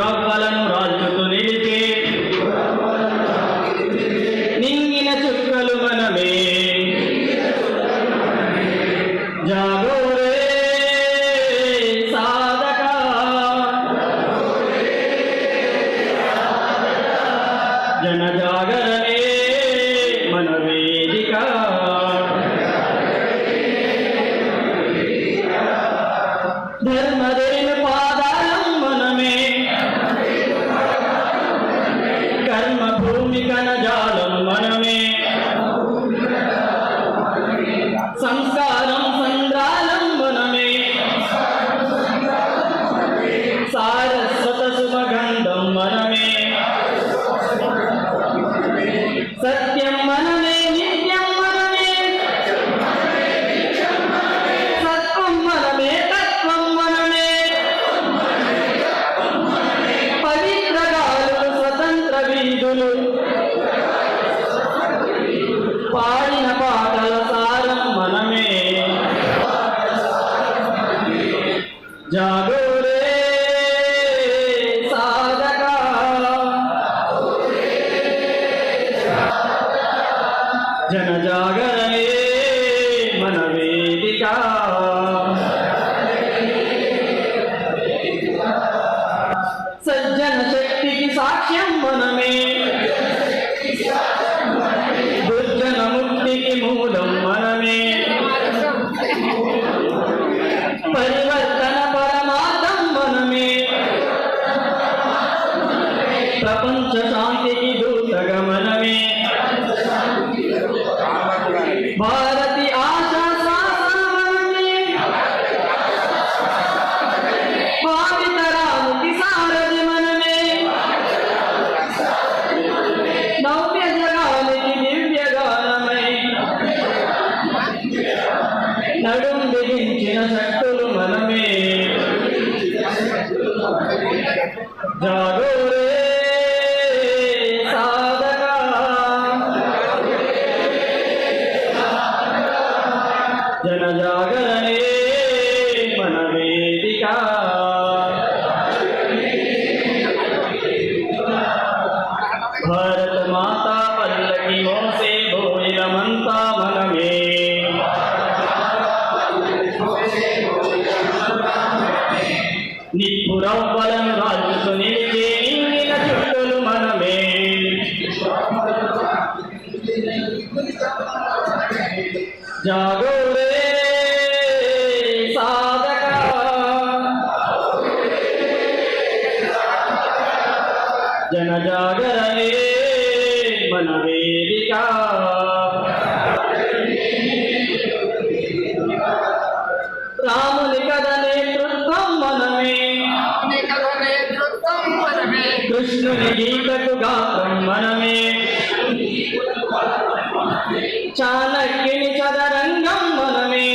నిప్పురవ్వలను రాల్చుతూ నిలిపే నింగిన చుక్కలు మనమే. జాగోరే సాధక జన జాగరణే మన వేదిక. ధర్మదేను పాదాలం మనమే, కర్మభూమి కనజాలం మనమే, సంస్కారం సంద్రాలం మనమే, సారస్వత సుమగంధం మనమే, సత్యం మనమే నిత్యం మనమే, సత్వం మనమే తత్వం మనమే, పవిత్ర గాలులు స్వతంత్ర వీధులు పాడిన పాటల సారం మనమే. జాగోరే సాధక జన జాగరణే మన వేదిక. సజ్జన శక్తికి సాక్ష్యం మనమే, దుర్జన ముక్తికి మూలం మనమే, పరివర్తన పరమార్థం మనమే, ప్రపంచ శాంతికి దూతగా మనమే, భారతి ఆశా శ్వాస మనమే, భావితరానికి సారథి మనమే, నవ్య జగానికి దివ్య గానమై నడుం బిగించిన శక్తులు మనమే. జాగోరే సాధక జన జాగరణే మన వేదిక. భారత మాతా పల్లకి మోసే భోయిలమంతా మనమే, నిప్పురవ్వలను రాల్చుతూ నిలిపే నింగిన చుక్కలు మనమే. జాగోరే సాధక జన జాగరణే మన వేదిక. రాముని కథ నేతృత్వం మనమే, కృష్ణుని గీతకు గాత్రం మనమే, చాణక్యుని చదరంగం మనమే,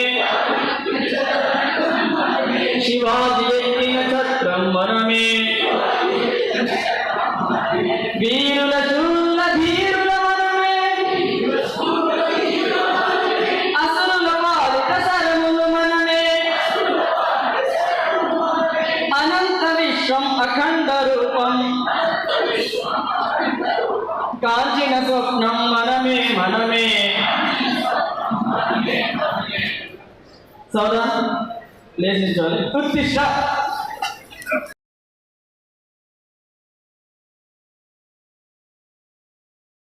శివాజీ ఎత్తిన ఛత్రం మనమే, వీరుల శూల ధీరుల మనమే, అసురుల పాలిత శరములు మనమే, అనంత విశ్వం అఖండ రూపం కాంచిన స్వప్నం మనమే మనమే. సోదరా లేచించాలి. ఉత్తిష్ట